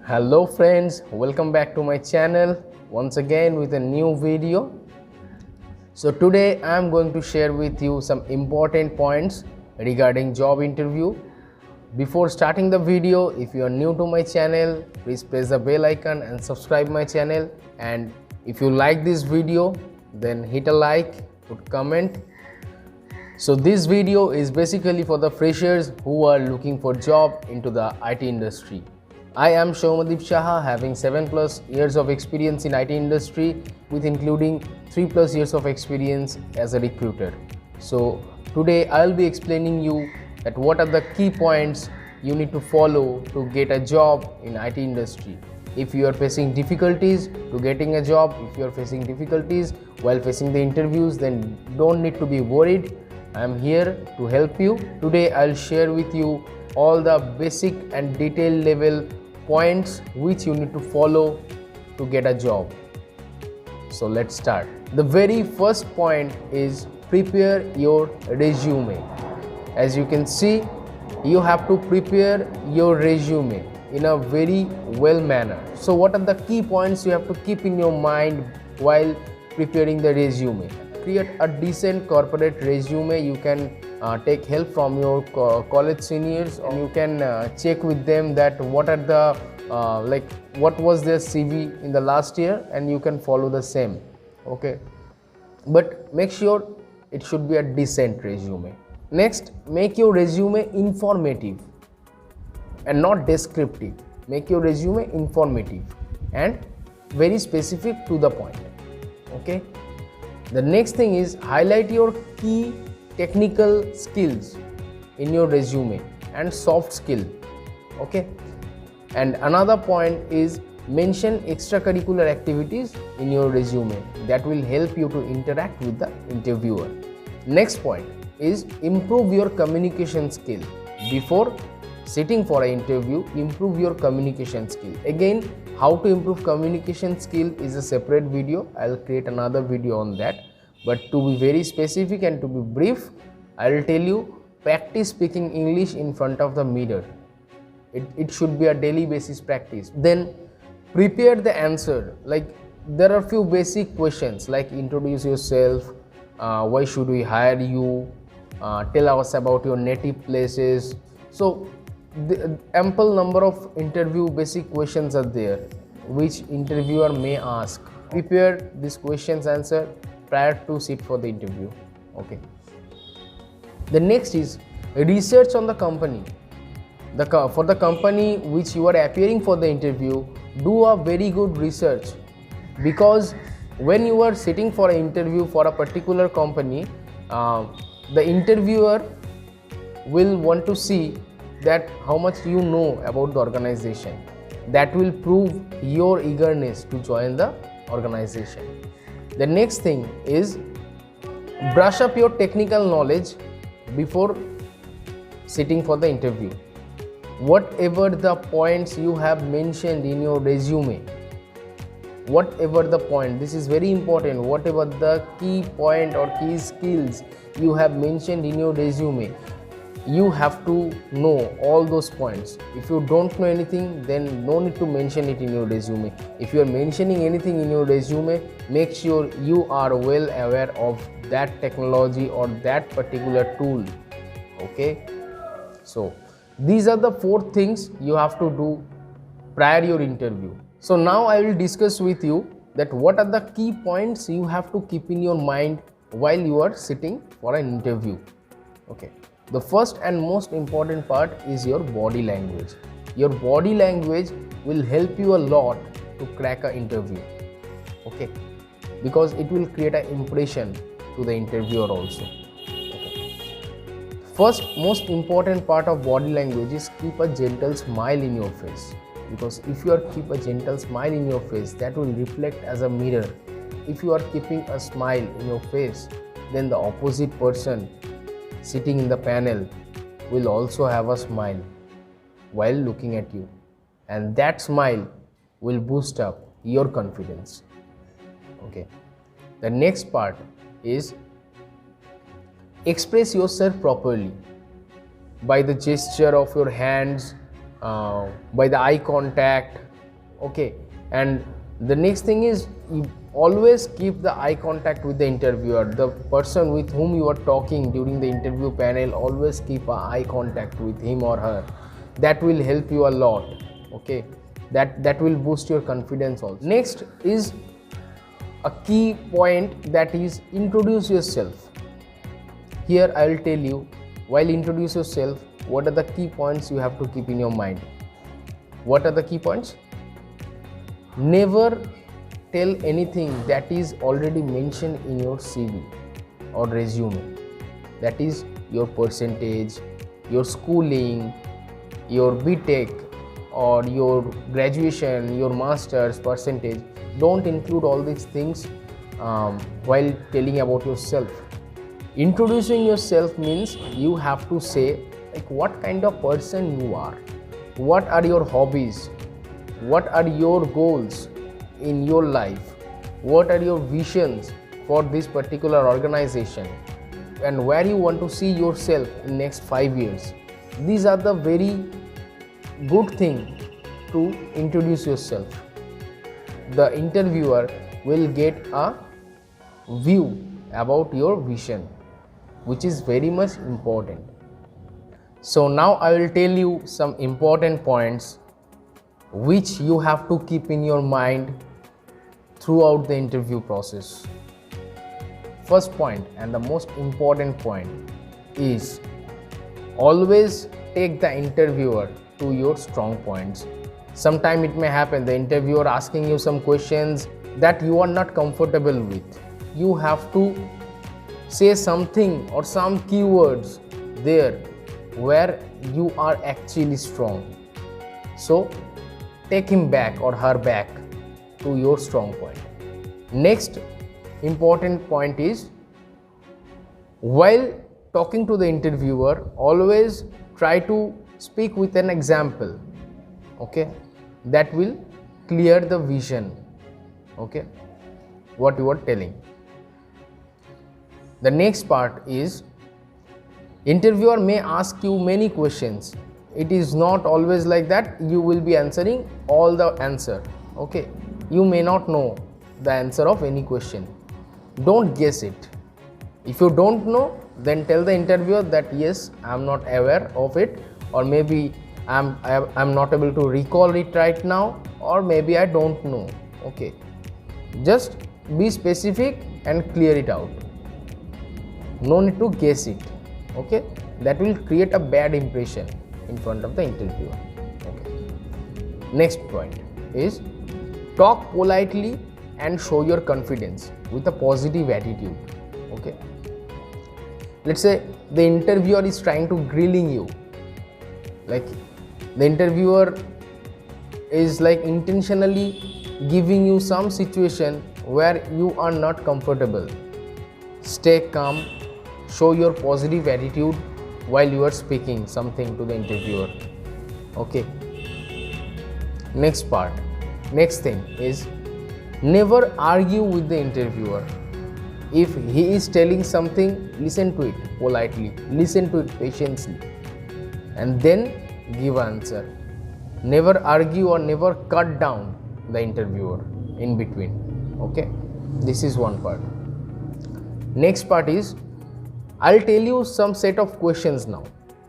Hello friends, welcome back to my channel once again with a new video. So today I am going to share with you some important points regarding job interview. Before starting the video, if you are new to my channel, please press the bell icon and subscribe my channel, and if you like this video then hit a like, put comment. So this video is basically for the freshers who are looking for job into the IT industry. I am Shaumadip Shaha, having 7+ years of experience in IT industry with including 3+ years of experience as a recruiter. So today I'll be explaining you that what are the key points you need to follow to get a job in IT industry. If you are facing difficulties to getting a job, if you are facing difficulties while facing the interviews, then don't need to be worried. I am here to help you. Today I'll share with you all the basic and detailed level points which you need to follow to get a job. So let's start. The very first point is prepare your resume. As you can see, you have to prepare your resume in a very well manner. So what are the key points you have to keep in your mind while preparing the resume? Create a decent corporate resume. You can take help from your college seniors, or you can check with them that what are the what was their CV in the last year, and you can follow the same. Okay, but make sure it should be a decent resume. Next, make your resume informative and not descriptive. Make your resume informative and very specific to the point. Okay, the next thing is highlight your key technical skills in your resume and soft skill. Okay, and another point is mention extracurricular activities in your resume that will help you to interact with the interviewer. Next point is improve your communication skill. Before sitting for an interview, improve your communication skill. Again, how to improve communication skill is a separate video. I'll create another video on that. But to be very specific and to be brief, I will tell you, practice speaking English in front of the mirror. It should be a daily basis practice. Then prepare the answer. Like there are few basic questions like introduce yourself, why should we hire you, tell us about your native places. So the ample number of interview basic questions are there which interviewer may ask. Prepare these questions answer prior to sit for the interview. Okay, the next is research on the company. For the company which you are appearing for the interview, do a very good research, because when you are sitting for an interview for a particular company, the interviewer will want to see that how much you know about the organization. That will prove your eagerness to join the organization. The next thing is brush up your technical knowledge before sitting for the interview. Whatever the points you have mentioned in your resume, whatever the point, this is very important, whatever the key point or key skills you have mentioned in your resume, you have to know all those points. If you don't know anything, then no need to mention it in your resume. If you are mentioning anything in your resume, make sure you are well aware of that technology or that particular tool. Okay, so these are the 4 things you have to do prior your interview. So now I will discuss with you that what are the key points you have to keep in your mind while you are sitting for an interview. Okay, the first and most important part is your body language. Your body language will help you a lot to crack an interview. Okay, because it will create an impression to the interviewer also. First most important part of body language is keep a gentle smile in your face, because if you are keep a gentle smile in your face, that will reflect as a mirror. If you are keeping a smile in your face, then the opposite person sitting in the panel will also have a smile while looking at you, and that smile will boost up your confidence. Okay, the next part is express yourself properly by the gesture of your hands, by the eye contact, Okay, and the next thing is, you always keep the eye contact with the interviewer, the person with whom you are talking during the interview panel. Always keep a eye contact with him or her. That will help you a lot. Okay, that will boost your confidence also. Next is a key point, that is introduce yourself. Here I will tell you, while introduce yourself, what are the key points you have to keep in your mind. What are the key points? Never tell anything that is already mentioned in your CV or resume. That is your percentage, your schooling, your BTech or your graduation, your master's percentage. Don't include all these things while telling about yourself. Introducing yourself means you have to say like what kind of person you are, what are your hobbies, what are your goals in your life, what are your visions for this particular organization, and where you want to see yourself in next 5 years. These are the very good thing to introduce yourself. The interviewer will get a view about your vision, which is very much important. So now I will tell you some important points which you have to keep in your mind throughout the interview process. First point, and the most important point, is always take the interviewer to your strong points. Sometime it may happen the interviewer asking you some questions that you are not comfortable with. You have to say something or some keywords there where you are actually strong. So take him back or her back to your strong point. Next important point is, while talking to the interviewer, always try to speak with an example. Okay, that will clear the vision. Okay, what you are telling. The next part is, interviewer may ask you many questions. It is not always like that you will be answering all the answer. Okay, you may not know the answer of any question. Don't guess it. If you don't know, then tell the interviewer that yes, I am not aware of it, or maybe I'm not able to recall it right now, or maybe I don't know. Okay, just be specific and clear it out. No need to guess it. Okay, that will create a bad impression in front of the interviewer. Okay. Next point is, talk politely and show your confidence with a positive attitude. Okay, let's say the interviewer is trying to grilling you, like the interviewer is like intentionally giving you some situation where you are not comfortable. Stay calm, show your positive attitude while you are speaking something to the interviewer. Okay, next thing is, never argue with the interviewer. If he is telling something, listen to it politely, listen to it patiently, and then give answer. Never argue or never cut down the interviewer in between. Okay, this is one part. Next part is, I'll tell you some set of questions now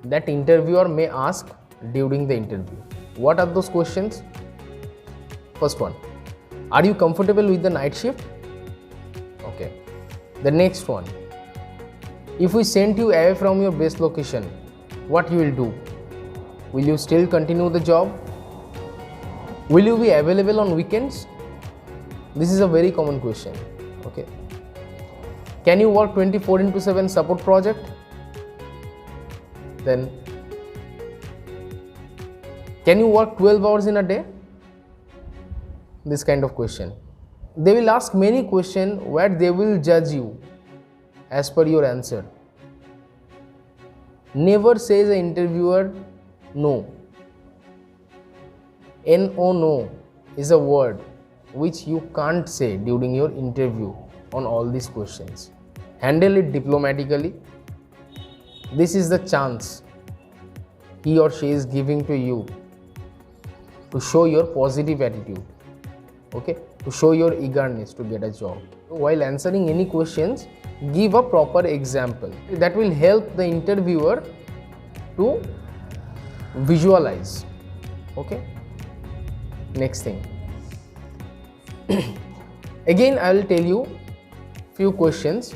that interviewer may ask during the interview. What are those questions? First one, are you comfortable with the night shift? Okay. The next one, if we sent you away from your base location, what you will do? Will you still continue the job? Will you be available on weekends? This is a very common question. Okay. Can you work 24/7 support project? Then, can you work 12 hours in a day? This kind of question. They will ask many questions where they will judge you as per your answer. Never say the interviewer no. No is a word which you can't say during your interview on all these questions. Handle it diplomatically. This is the chance he or she is giving to you to show your positive attitude, okay, to show your eagerness to get a job. While answering any questions, give a proper example that will help the interviewer to visualize. Okay, next thing. Again, I will tell you few questions,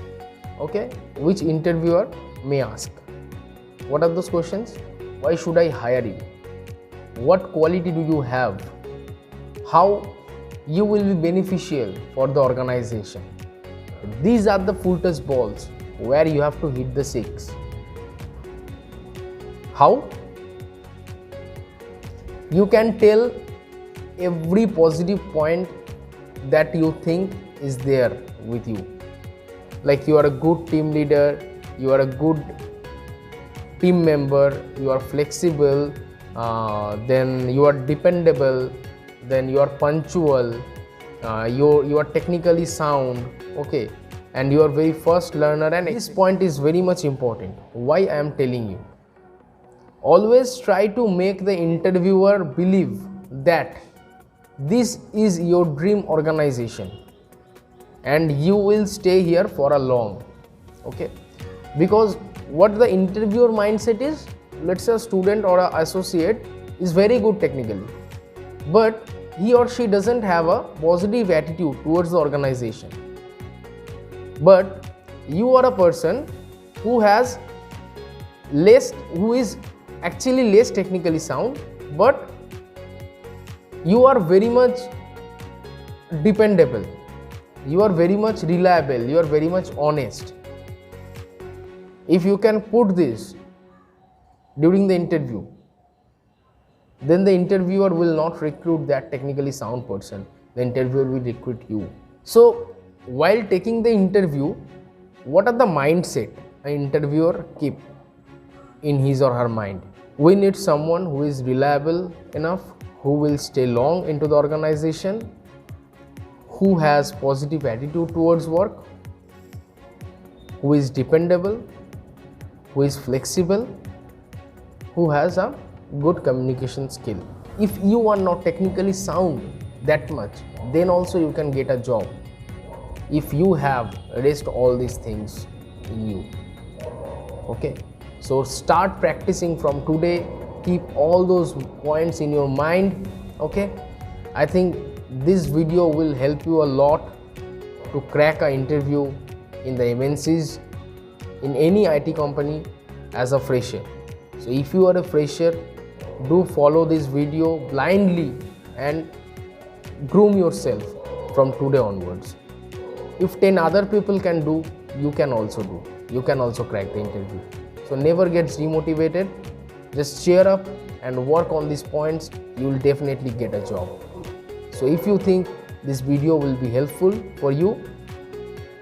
okay, which interviewer may ask. What are those questions? Why should I hire you? What quality do you have? How you will be beneficial for the organization? These are the full touch balls where you have to hit the six. How? You can tell every positive point that you think is there with you. Like you are a good team leader, you are a good team member, you are flexible, then you are dependable, then you are punctual, you are technically sound, okay, and you are very fast learner. And this point is very much important. Why I am telling you? Always try to make the interviewer believe that this is your dream organization and you will stay here for a long, okay, because what the interviewer mindset is, let's say a student or an associate is very good technically, but he or she doesn't have a positive attitude towards the organization. But you are a person who is actually less technically sound, but you are very much dependable, you are very much reliable, you are very much honest. If you can put this during the interview, then the interviewer will not recruit that technically sound person. The interviewer will recruit you. So while taking the interview, what are the mindset an interviewer keep in his or her mind? We need someone who is reliable enough, who will stay long into the organization, who has positive attitude towards work, who is dependable, who is flexible, who has a good communication skill. If you are not technically sound that much, then also you can get a job if you have rest all these things in you. Okay, so start practicing from today. Keep all those points in your mind. Okay, I think this video will help you a lot to crack an interview in the MNCs, in any IT company as a fresher. So if you are a fresher, do follow this video blindly and groom yourself from today onwards. If 10 other people can do, you can also do. You can also crack the interview. So never get demotivated. Just cheer up and work on these points. You will definitely get a job. So if you think this video will be helpful for you,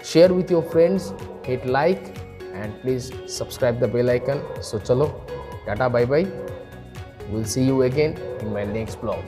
share with your friends, hit like, and please subscribe the bell icon. So chalo, tata, bye bye. We'll see you again in my next vlog.